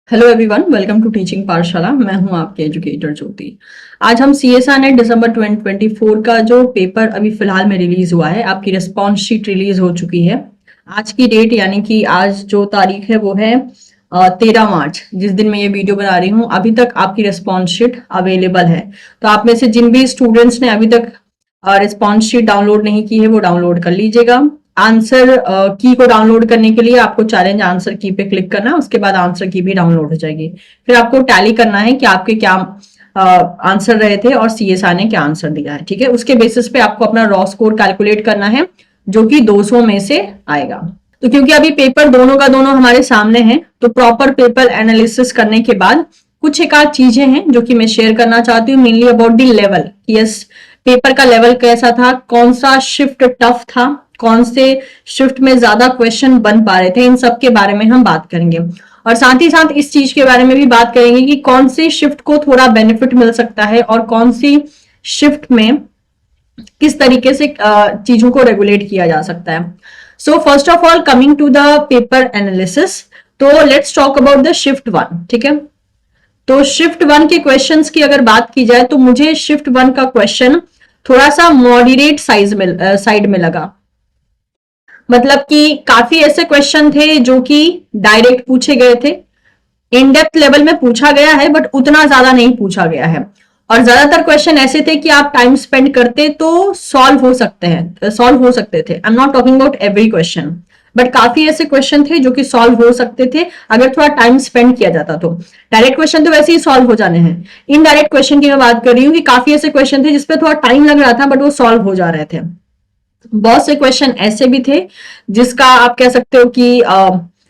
Hello everyone, welcome to teaching Pathshala. मैं हूं आपके एजुकेटर ज्योति। आज हम सीएसआर नेट दिसंबर 2024 का जो पेपर अभी फिलहाल में रिलीज हुआ है, आपकी रिस्पॉन्स शीट रिलीज हो चुकी है। आज की डेट यानी कि आज जो तारीख है वो है 13 मार्च, जिस दिन मैं ये वीडियो बना रही हूँ। अभी तक आपकी रिस्पॉन्स शीट अवेलेबल है, तो आप में से जिन भी स्टूडेंट्स ने अभी तक रिस्पॉन्स शीट डाउनलोड नहीं की है वो डाउनलोड कर लीजिएगा। आंसर की को डाउनलोड करने के लिए आपको चैलेंज आंसर की पे क्लिक करना है, उसके बाद आंसर की भी डाउनलोड हो जाएगी। फिर आपको टैली करना है कि आपके क्या आंसर रहे थे और सीएसआर ने क्या आंसर दिया है। ठीक है, उसके बेसिस पे आपको अपना रॉ स्कोर कैलकुलेट करना है, जो कि 200 में से आएगा। तो क्योंकि अभी पेपर दोनों का दोनों हमारे सामने है, तो प्रॉपर पेपर एनालिसिस करने के बाद कुछ एक आध चीजें हैं जो कि मैं शेयर करना चाहती हूँ, mainly about the level. Yes, paper का लेवल कैसा था, कौन सा शिफ्ट टफ था, कौन से शिफ्ट में ज्यादा क्वेश्चन बन पा रहे थे, इन सब के बारे में हम बात करेंगे। और साथ ही साथ इस चीज के बारे में भी बात करेंगे कि कौन सी शिफ्ट को थोड़ा बेनिफिट मिल सकता है और कौन सी शिफ्ट में किस तरीके से चीजों को रेगुलेट किया जा सकता है। So first of all, coming to the paper analysis, तो let's talk about the shift one. ठीक है, तो शिफ्ट वन के क्वेश्चंस की अगर बात की जाए तो मुझे शिफ्ट वन का क्वेश्चन थोड़ा सा मॉडरेट साइड में लगा। मतलब कि काफी ऐसे क्वेश्चन थे जो कि डायरेक्ट पूछे गए थे, इन डेप्थ लेवल में पूछा गया है, बट उतना ज्यादा नहीं पूछा गया है। और ज्यादातर क्वेश्चन ऐसे थे कि आप टाइम स्पेंड करते तो सॉल्व हो सकते थे। I am not talking about every question, but काफी ऐसे क्वेश्चन थे जो कि सॉल्व हो सकते थे अगर थोड़ा टाइम स्पेंड किया जाता। तो डायरेक्ट क्वेश्चन तो वैसे ही सॉल्व हो जाने हैं। इनडायरेक्ट क्वेश्चन की मैं बात कर रही हूँ कि काफी ऐसे क्वेश्चन थे जिसपे थोड़ा टाइम लग रहा था, बट वो सॉल्व हो जा रहे थे। बहुत से क्वेश्चन ऐसे भी थे जिसका आप कह सकते हो कि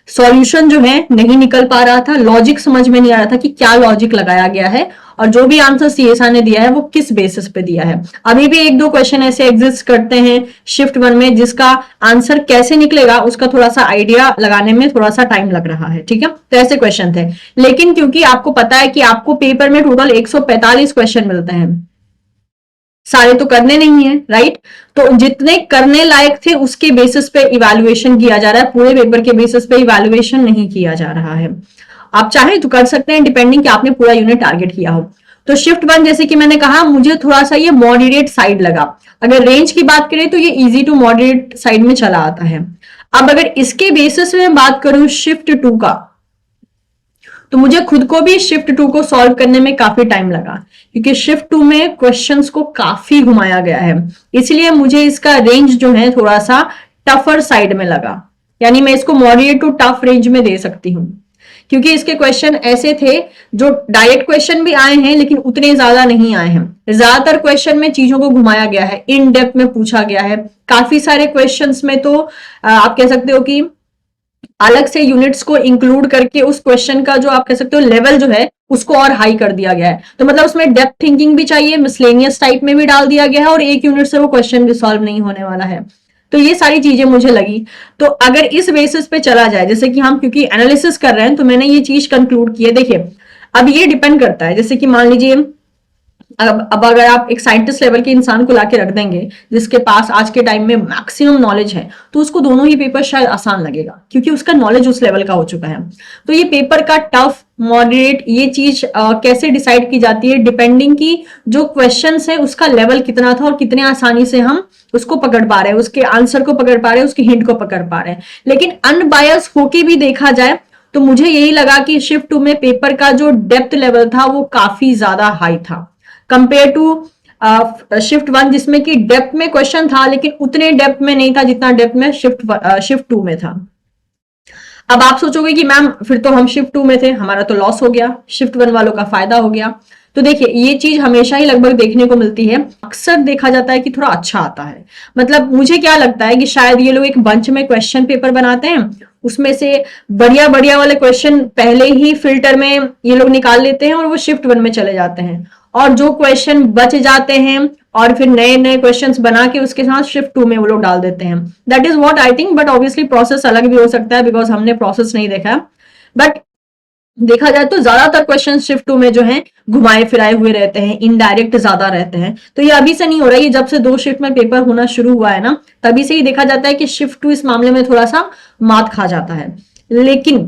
सॉल्यूशन जो है नहीं निकल पा रहा था, लॉजिक समझ में नहीं आ रहा था कि क्या लॉजिक लगाया गया है और जो भी आंसर सीएसआर ने दिया है वो किस बेसिस पे दिया है। अभी भी एक दो क्वेश्चन ऐसे एग्जिस्ट करते हैं शिफ्ट वन में जिसका आंसर कैसे निकलेगा उसका थोड़ा सा आइडिया लगाने में थोड़ा सा टाइम लग रहा है। ठीक है, तो ऐसे क्वेश्चन थे। लेकिन क्योंकि आपको पता है कि आपको पेपर में टोटल 145 क्वेश्चन मिलते हैं, सारे तो करने नहीं है, राइट। तो जितने करने लायक थे उसके बेसिस पे इवैल्यूएशन किया जा रहा है, पूरे पेपर के बेसिस पे इवैल्यूएशन नहीं किया जा रहा है। आप चाहे तो कर सकते हैं डिपेंडिंग कि आपने पूरा यूनिट टारगेट किया हो। तो शिफ्ट वन जैसे कि मैंने कहा, मुझे थोड़ा सा ये मॉडरेट साइड लगा। अगर रेंज की बात करें तो ये इजी टू मॉडरेट साइड में चला आता है। अब अगर इसके बेसिस में बात करूं शिफ्ट टू का, तो मुझे खुद को भी शिफ्ट टू को सॉल्व करने में काफी टाइम लगा, क्योंकि शिफ्ट टू में क्वेश्चंस को काफी घुमाया गया है। इसलिए मुझे इसका रेंज जो है थोड़ा सा टफर साइड में लगा, यानी मैं इसको मॉडरेट टू टफ रेंज में दे सकती हूँ, क्योंकि इसके क्वेश्चन ऐसे थे जो डायरेक्ट क्वेश्चन भी आए हैं लेकिन उतने ज्यादा नहीं आए हैं। ज्यादातर क्वेश्चन में चीजों को घुमाया गया है, इन डेप्थ में पूछा गया है। काफी सारे क्वेश्चंस में तो आप कह सकते हो कि अलग से यूनिट्स को इंक्लूड करके उस क्वेश्चन का जो आप कह सकते हो लेवल जो है उसको और हाई कर दिया गया है। तो मतलब उसमें डेप्थ थिंकिंग भी चाहिए, मिसलेनियस टाइप में भी डाल दिया गया है और एक यूनिट से वो क्वेश्चन भी सॉल्व नहीं होने वाला है। तो ये सारी चीजें मुझे लगी। तो अगर इस बेसिस पे चला जाए, जैसे कि हम क्योंकि एनालिसिस कर रहे हैं तो मैंने ये चीज कंक्लूड की है। देखिए, अब ये डिपेंड करता है, जैसे कि मान लीजिए अब अगर आप एक साइंटिस्ट लेवल के इंसान को लाके रख देंगे जिसके पास आज के टाइम में मैक्सिमम नॉलेज है, तो उसको दोनों ही पेपर शायद आसान लगेगा क्योंकि उसका नॉलेज उस लेवल का हो चुका है। तो ये पेपर का टफ मॉडरेट ये चीज कैसे डिसाइड की जाती है, डिपेंडिंग की जो क्वेश्चन है उसका लेवल कितना था और कितने आसानी से हम उसको पकड़ पा रहे हैं, उसके आंसर को पकड़ पा रहे हैं, उसके हिंट को पकड़ पा रहे हैं। लेकिन अनबायस होके भी देखा जाए तो मुझे यही लगा कि शिफ्ट टू में पेपर का जो डेप्थ लेवल था वो काफी ज्यादा हाई था कंपेयर टू शिफ्ट वन, जिसमें कि डेप्थ में क्वेश्चन था लेकिन उतने डेप्थ में नहीं था जितना डेप्थ में शिफ्ट टू में था। अब आप सोचोगे कि मैम फिर तो हम शिफ्ट टू में थे, हमारा तो लॉस हो गया, शिफ्ट वन वालों का फायदा हो गया। तो देखिए, ये चीज हमेशा ही लगभग देखने को मिलती है। अक्सर देखा जाता है कि थोड़ा अच्छा आता है। मतलब मुझे क्या लगता है कि शायद ये लोग एक बंच में क्वेश्चन पेपर बनाते हैं, उसमें से बढ़िया बढ़िया वाले क्वेश्चन पहले ही फिल्टर में ये लोग निकाल लेते हैं और वो शिफ्ट वन में चले जाते हैं, और जो क्वेश्चन बच जाते हैं और फिर नए नए क्वेश्चंस बना के उसके साथ शिफ्ट टू में वो लोग डाल देते हैं। That is what I think, but obviously process अलग भी हो सकता है बिकॉज हमने प्रोसेस नहीं देखा है। बट देखा जाए तो ज्यादातर क्वेश्चन शिफ्ट टू में जो है घुमाए फिराए हुए रहते हैं, इनडायरेक्ट ज्यादा रहते हैं। तो ये अभी से नहीं हो रहा है, ये जब से 2 शिफ्ट में पेपर होना शुरू हुआ है ना, तभी से ही देखा जाता है कि शिफ्ट टू इस मामले में थोड़ा सा मात खा जाता है। लेकिन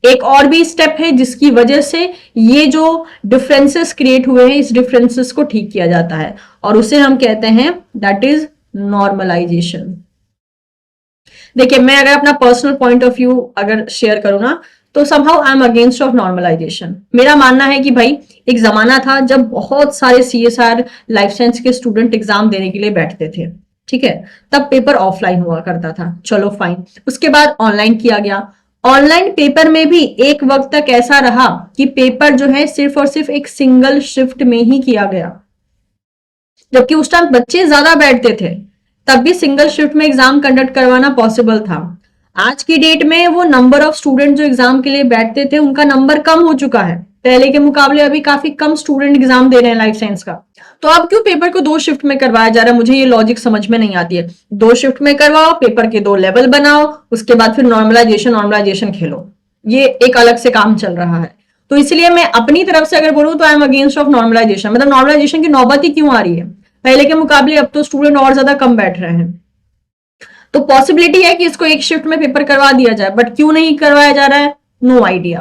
एक और भी स्टेप है जिसकी वजह से ये जो डिफरेंसेस क्रिएट हुए हैं, इस डिफरेंसेस को ठीक किया जाता है और उसे हम कहते हैं दैट इज नॉर्मलाइजेशन। देखिए, मैं अगर अपना पर्सनल पॉइंट ऑफ व्यू अगर शेयर करूं ना, तो somehow I am against of normalisation. मेरा मानना है कि भाई एक जमाना था जब बहुत सारे सीएसआर लाइफ साइंस के स्टूडेंट एग्जाम देने के लिए बैठते थे, ठीक है, तब पेपर ऑफलाइन हुआ करता था, चलो फाइन। उसके बाद ऑनलाइन किया गया। ऑनलाइन पेपर में भी एक वक्त तक ऐसा रहा कि पेपर जो है सिर्फ और सिर्फ एक सिंगल शिफ्ट में ही किया गया, जबकि उस टाइम बच्चे ज्यादा बैठते थे, तब भी सिंगल शिफ्ट में एग्जाम कंडक्ट करवाना पॉसिबल था। आज की डेट में वो नंबर ऑफ स्टूडेंट जो एग्जाम के लिए बैठते थे उनका नंबर कम हो चुका है, पहले के मुकाबले अभी काफी कम स्टूडेंट एग्जाम दे रहे हैं लाइफ साइंस का। तो अब क्यों पेपर को 2 शिफ्ट में करवाया जा रहा है, मुझे ये लॉजिक समझ में नहीं आती है। 2 शिफ्ट में करवाओ, पेपर के 2 लेवल बनाओ, उसके बाद फिर नॉर्मलाइजेशन नॉर्मलाइजेशन खेलो, ये एक अलग से काम चल रहा है। तो इसलिए मैं अपनी तरफ से अगर बोलूं तो I am against of normalisation. मतलब नॉर्मलाइजेशन की नौबत ही क्यों आ रही है, पहले के मुकाबले अब तो स्टूडेंट और ज्यादा कम बैठ रहे हैं। तो पॉसिबिलिटी है कि इसको एक शिफ्ट में पेपर करवा दिया जाए, बट क्यों नहीं करवाया जा रहा है, नो आइडिया।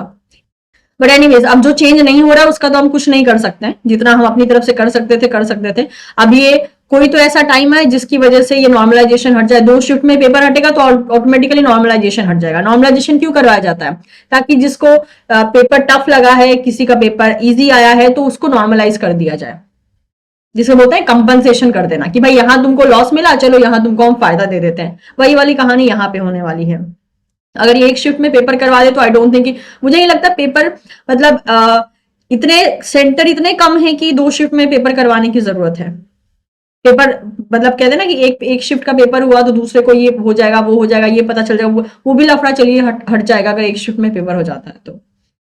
बट एनीवेज, अब जो चेंज नहीं हो रहा है उसका तो हम कुछ नहीं कर सकते हैं, जितना हम अपनी तरफ से कर सकते थे कर सकते थे। अब ये कोई तो ऐसा टाइम है जिसकी वजह से ये नॉर्मलाइजेशन हट जाए। 2 शिफ्ट में पेपर हटेगा तो ऑटोमेटिकली नॉर्मलाइजेशन हट जाएगा। नॉर्मलाइजेशन क्यों करवाया जाता है, ताकि जिसको पेपर टफ लगा है, किसी का पेपर इजी आया है, तो उसको नॉर्मलाइज कर दिया जाए, जिसे बोलते हैं कंपनसेशन कर देना, कि भाई यहां तुमको लॉस मिला, चलो यहां तुमको हम फायदा दे देते हैं। वही वाली कहानी यहां पे होने वाली है। अगर ये एक शिफ्ट में पेपर करवा दे तो आई डोंट थिंक कि, मुझे नहीं लगता पेपर, मतलब इतने सेंटर इतने कम है कि 2 शिफ्ट में पेपर करवाने की जरूरत है। पेपर मतलब कहते हैं ना कि एक शिफ्ट का पेपर हुआ तो दूसरे को ये हो जाएगा, वो हो जाएगा, ये पता चल जाएगा, वो भी लफड़ा चलिए हट जाएगा अगर एक शिफ्ट में पेपर हो जाता है तो।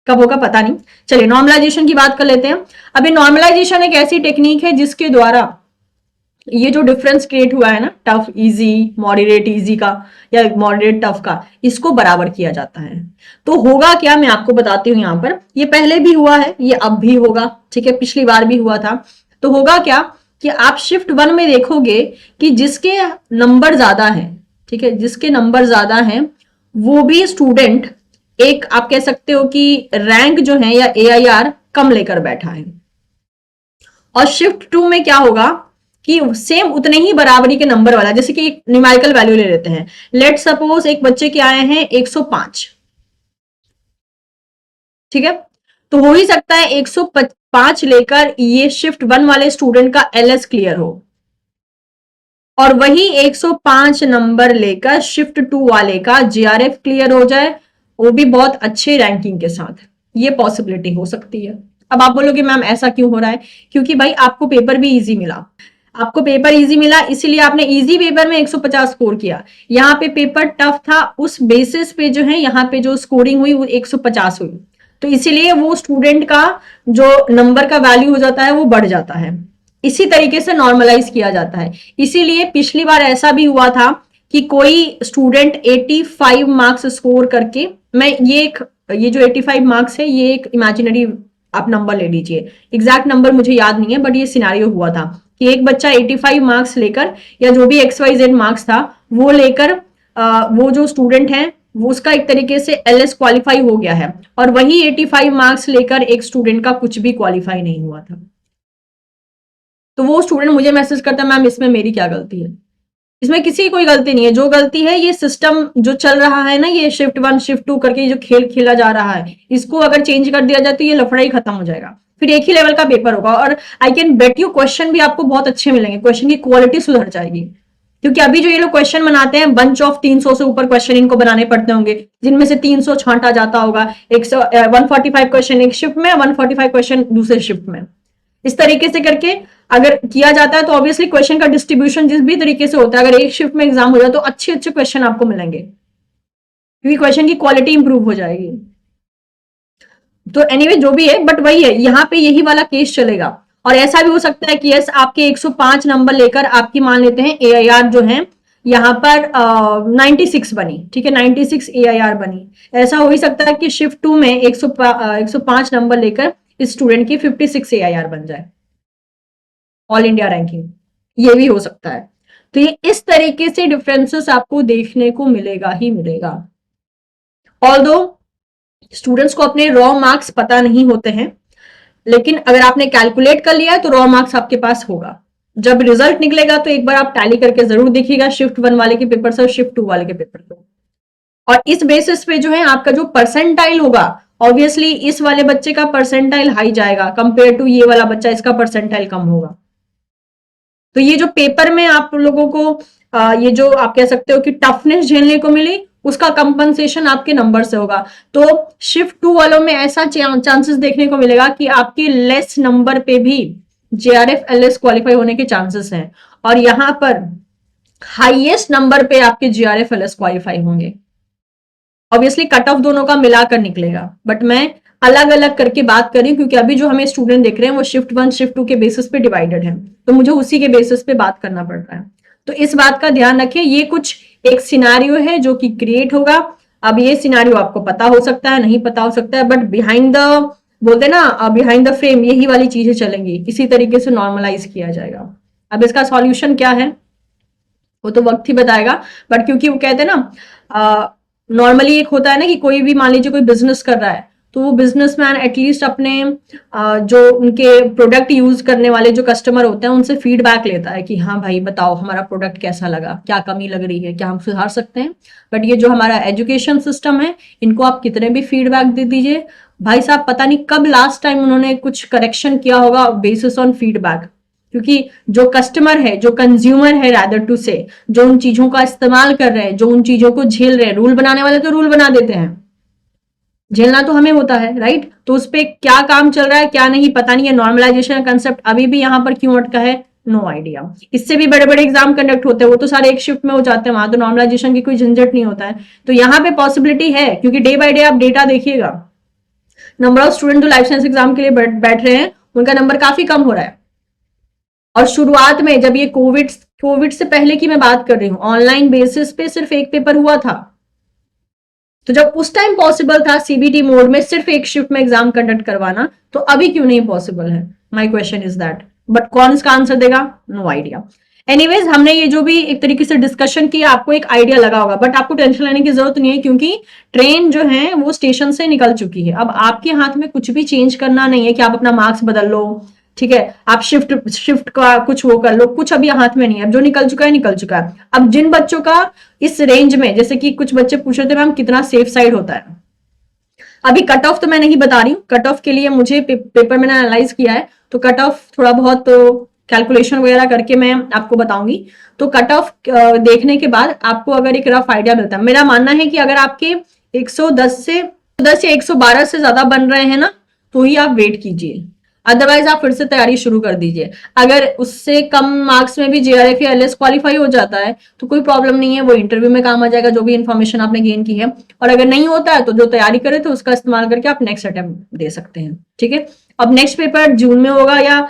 कब होगा पता नहीं। चलिए नॉर्मलाइजेशन की बात कर लेते हैं। अभी नॉर्मलाइजेशन एक ऐसी टेक्निक है जिसके द्वारा ये जो डिफरेंस क्रिएट हुआ है ना, टफ इजी, मॉडरेट इजी का या मॉडरेट टफ का, इसको बराबर किया जाता है। तो होगा क्या, मैं आपको बताती हूं। यहां पर ये पहले भी हुआ है, ये अब भी होगा, ठीक है, पिछली बार भी हुआ था। तो होगा क्या कि आप शिफ्ट 1 में देखोगे कि जिसके नंबर ज्यादा है, ठीक है, जिसके नंबर ज्यादा है वो भी स्टूडेंट एक, आप कह सकते हो कि रैंक जो है या एआईआर कम लेकर बैठा है। और शिफ्ट 2 में क्या होगा कि सेम उतने ही बराबरी के नंबर वाला, जैसे कि एक न्यूमेरिकल वैल्यू ले लेते हैं, लेट सपोज एक बच्चे के आए हैं 105, ठीक है, तो हो ही सकता है 105 लेकर ये शिफ्ट 1 वाले स्टूडेंट का एलएस क्लियर हो, और वही 105 नंबर लेकर शिफ्ट 2 वाले का जीआरएफ क्लियर हो जाए, वो भी बहुत अच्छे रैंकिंग के साथ। ये पॉसिबिलिटी हो सकती है। अब आप बोलोगे मैम ऐसा क्यों हो रहा है, क्योंकि भाई आपको पेपर भी इजी मिला, आपको पेपर इजी मिला इसीलिए आपने इजी पेपर में 150 स्कोर किया। यहाँ पे पेपर टफ था, उस बेसिस पे जो है यहाँ पे जो स्कोरिंग हुई वो 150 हुई, तो इसीलिए वो स्टूडेंट का जो नंबर का वैल्यू हो जाता है वो बढ़ जाता है। इसी तरीके से नॉर्मलाइज किया जाता है। इसीलिए पिछली बार ऐसा भी हुआ था कि कोई स्टूडेंट 85 मार्क्स स्कोर करके, मैं ये जो 85 मार्क्स है ये एक इमेजिनरी आप नंबर ले लीजिए, एग्जैक्ट नंबर मुझे याद नहीं है, बट ये सिनारियो हुआ था कि एक बच्चा 85 मार्क्स लेकर या जो भी XYZ मार्क्स था वो लेकर वो जो स्टूडेंट है वो उसका एक तरीके से एलएस क्वालिफाई हो गया है, और वही 85 मार्क्स लेकर एक स्टूडेंट का कुछ भी क्वालिफाई नहीं हुआ था। तो वो स्टूडेंट मुझे मैसेज करता है मैम इसमें मेरी क्या गलती है, इसमें किसी की कोई गलती नहीं है। जो गलती है ये सिस्टम जो चल रहा है ना, ये शिफ्ट 1 शिफ्ट 2 करके जो खेल खेला जा रहा है, इसको अगर चेंज कर दिया जाए तो ये लफड़ा ही खत्म हो जाएगा, फिर एक ही लेवल का पेपर होगा। और I can bet you question भी आपको बहुत अच्छे मिलेंगे, क्वेश्चन की क्वालिटी सुधर जाएगी। क्योंकि अभी जो ये लोग क्वेश्चन बनाते हैं, बंच ऑफ 300 से ऊपर क्वेश्चन इनको बनाने पड़ते होंगे, जिनमें से 300 छांटा जाता होगा। 145 क्वेश्चन एक शिफ्ट में, 145 क्वेश्चन दूसरे शिफ्ट में, इस तरीके से करके अगर किया जाता है तो ऑब्वियसली क्वेश्चन का डिस्ट्रीब्यूशन जिस भी तरीके से होता है, अगर एक शिफ्ट में एग्जाम हो जाए तो अच्छे अच्छे क्वेश्चन आपको मिलेंगे, क्योंकि क्वेश्चन की क्वालिटी इंप्रूव हो जाएगी। तो एनीवे जो भी है, बट वही है, यहाँ पे यही वाला केस चलेगा। और ऐसा भी हो सकता है कि यस आपके 105 नंबर लेकर आपकी मान लेते हैं एआईआर जो है यहाँ पर 96 बनी, ठीक है, 96 एआईआर बनी। ऐसा हो ही सकता है कि शिफ्ट 2 में 105 नंबर लेकर इस स्टूडेंट की 56 एआईआर बन जाए, ऑल इंडिया रैंकिंग, ये भी हो सकता है। तो ये इस तरीके से डिफरेंसेस आपको देखने को मिलेगा ही मिलेगा। ऑल्दो स्टूडेंट्स को अपने रॉ मार्क्स पता नहीं होते हैं, लेकिन अगर आपने कैलकुलेट कर लिया है तो रॉ मार्क्स आपके पास होगा। जब रिजल्ट निकलेगा तो एक बार आप टैली करके जरूर देखिएगा शिफ्ट 1 वाले के पेपर से और शिफ्ट 2 वाले के पेपर को, और इस बेसिस पे जो है आपका जो परसेंटाइल होगा, ऑब्वियसली इस वाले बच्चे का परसेंटाइल हाई जाएगा कंपेयर टू ये वाला बच्चा, इसका परसेंटाइल कम होगा। तो ये जो पेपर में आप लोगों को ये जो आप कह सकते हो कि टफनेस झेलने को मिली, उसका कंपनसेशन आपके नंबर से होगा। तो शिफ्ट 2 वालों में ऐसा चांसेस देखने को मिलेगा कि आपके लेस नंबर पे भी जेआरएफ एलएस क्वालिफाई होने के चांसेस हैं, और यहां पर हाईएस्ट नंबर पे आपके जेआरएफ एलएस क्वालिफाई होंगे। ऑब्वियसली कट ऑफ दोनों का मिलाकर निकलेगा, बट मैं अलग अलग करके बात करी क्योंकि अभी जो हमें स्टूडेंट देख रहे हैं वो शिफ्ट 1 शिफ्ट 2 के बेसिस पे डिवाइडेड है, तो मुझे उसी के बेसिस पे बात करना पड़ रहा है। तो इस बात का ध्यान रखिए, ये कुछ एक सिनारियो है जो कि क्रिएट होगा। अब ये सिनारियो आपको पता हो सकता है, नहीं पता हो सकता है, बट बिहाइंड द, बोलते ना बिहाइंड द फ्रेम यही वाली चीजें चलेंगी, इसी तरीके से नॉर्मलाइज किया जाएगा। अब इसका सॉल्यूशन क्या है वो तो वक्त ही बताएगा, बट क्योंकि वो कहते हैं ना नॉर्मली एक होता है ना कि कोई भी मान लीजिए कोई बिजनेस कर रहा है, तो वो बिजनेसमैन एटलीस्ट अपने जो उनके प्रोडक्ट यूज करने वाले जो कस्टमर होते हैं उनसे फीडबैक लेता है कि हाँ भाई बताओ हमारा प्रोडक्ट कैसा लगा, क्या कमी लग रही है, क्या हम सुधार सकते हैं। बट ये जो हमारा एजुकेशन सिस्टम है, इनको आप कितने भी फीडबैक दे दीजिए, भाई साहब पता नहीं कब लास्ट टाइम उन्होंने कुछ करेक्शन किया होगा बेसिस ऑन फीडबैक, क्योंकि जो कस्टमर है, जो कंज्यूमर है रादर टू से, जो उन चीजों का इस्तेमाल कर रहे हैं, जो उन चीजों को झेल रहे हैं, रूल बनाने वाले तो रूल बना देते हैं, झेलना तो हमें होता है, राइट। तो उस पर क्या काम चल रहा है क्या नहीं पता नहीं है। नॉर्मलाइजेशन का कंसेप्ट अभी भी यहां पर क्यों अटका है, नो आइडिया। इससे भी बड़े बड़े एग्जाम कंडक्ट होते हैं, वो तो सारे एक शिफ्ट में हो जाते हैं, वहां तो नॉर्मलाइजेशन की कोई झंझट नहीं होता है। तो यहाँ पे पॉसिबिलिटी है, क्योंकि डे बाय डे आप डेटा देखिएगा, नंबर ऑफ स्टूडेंट जो लाइफ साइंस एग्जाम के लिए बैठ रहे हैं उनका नंबर काफी कम हो रहा है। और शुरुआत में जब ये कोविड से पहले की मैं बात कर रही हूँ, ऑनलाइन बेसिस पे सिर्फ एक पेपर हुआ था, तो जब उस टाइम पॉसिबल था सीबीटी मोड में सिर्फ एक शिफ्ट में एग्जाम कंडक्ट करवाना, तो अभी क्यों नहीं पॉसिबल है, my question is that. But कौन इसका आंसर देगा, नो आइडिया। एनीवेज, हमने ये जो भी एक तरीके से डिस्कशन किया, आपको एक आइडिया लगा होगा, बट आपको टेंशन लेने की जरूरत नहीं है, क्योंकि ट्रेन जो है वो स्टेशन से निकल चुकी है। अब आपके हाथ में कुछ भी चेंज करना नहीं है कि आप अपना मार्क्स बदल लो, ठीक है, आप शिफ्ट का कुछ वो कर लो, कुछ अभी हाथ में नहीं है। अब जो निकल चुका है निकल चुका है। अब जिन बच्चों का इस रेंज में, जैसे कि कुछ बच्चे पूछ रहे थे मैम कितना सेफ साइड होता है, अभी कट ऑफ तो मैं नहीं बता रही हूँ, कट ऑफ के लिए मुझे पेपर मैंने एनालाइज किया है, तो कट ऑफ थोड़ा बहुत तो कैलकुलेशन वगैरह करके मैं आपको बताऊंगी। तो कट ऑफ देखने के बाद आपको अगर एक रफ आइडिया मिलता है, मेरा मानना है कि अगर आपके 110 या 112 से ज्यादा बन रहे हैं ना, तो ही आप वेट कीजिए, अदरवाइज आप फिर से तैयारी शुरू कर दीजिए। अगर उससे कम मार्क्स में भी जेआरएफ या एलएस क्वालिफाई हो जाता है तो कोई प्रॉब्लम नहीं है, वो इंटरव्यू में काम आ जाएगा जो भी इन्फॉर्मेशन आपने गेन की है। और अगर नहीं होता है तो जो तैयारी करे तो उसका इस्तेमाल करके आप नेक्स्ट अटेम्प्ट दे सकते हैं, ठीक है। अब नेक्स्ट पेपर जून में होगा या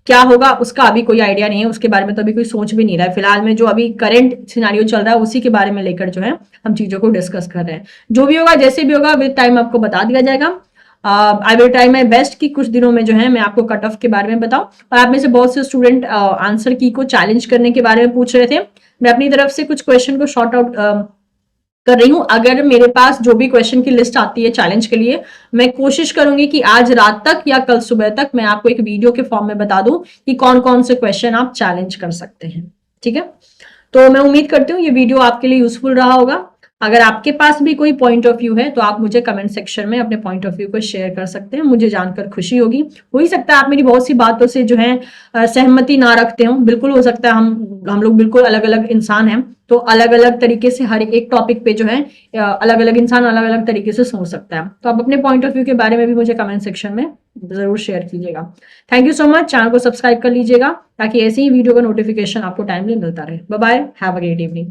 क्या होगा उसका अभी कोई आइडिया नहीं है, उसके बारे में तो अभी कोई सोच भी नहीं रहा है। फिलहाल में जो अभी करंट सिनारियो चल रहा है उसी के बारे में लेकर जो है हम चीजों को डिस्कस कर रहे हैं। जो भी होगा जैसे भी होगा विद टाइम आपको बता दिया जाएगा। I will try my best कि कुछ दिनों में जो है मैं आपको कट ऑफ के बारे में बताऊं। और आप में से बहुत से स्टूडेंट आंसर की को चैलेंज करने के बारे में पूछ रहे थे, मैं अपनी तरफ से कुछ क्वेश्चन को शॉर्ट आउट कर रही हूं। अगर मेरे पास जो भी क्वेश्चन की लिस्ट आती है चैलेंज के लिए, मैं कोशिश करूंगी कि आज रात तक या कल सुबह तक मैं आपको एक वीडियो के फॉर्म में बता दूं कि कौन कौन से क्वेश्चन आप चैलेंज कर सकते हैं, ठीक है। तो मैं उम्मीद करती हूँ ये वीडियो आपके लिए यूजफुल रहा होगा। अगर आपके पास भी कोई पॉइंट ऑफ व्यू है तो आप मुझे कमेंट सेक्शन में अपने पॉइंट ऑफ व्यू को शेयर कर सकते हैं, मुझे जानकर खुशी होगी। हो ही सकता है आप मेरी बहुत सी बातों से जो है सहमति ना रखते हो, बिल्कुल हो सकता है, हम लोग बिल्कुल अलग अलग इंसान हैं, तो अलग अलग तरीके से हर एक टॉपिक पे जो है अलग अलग इंसान अलग अलग तरीके से सोच सकता है। तो आप अपने पॉइंट ऑफ व्यू के बारे में भी मुझे कमेंट सेक्शन में जरूर शेयर कीजिएगा। Thank you so much, channel को सब्सक्राइब कर लीजिएगा ताकि ऐसी ही वीडियो का नोटिफिकेशन आपको टाइमली मिलता रहे। Bye bye, have a great evening.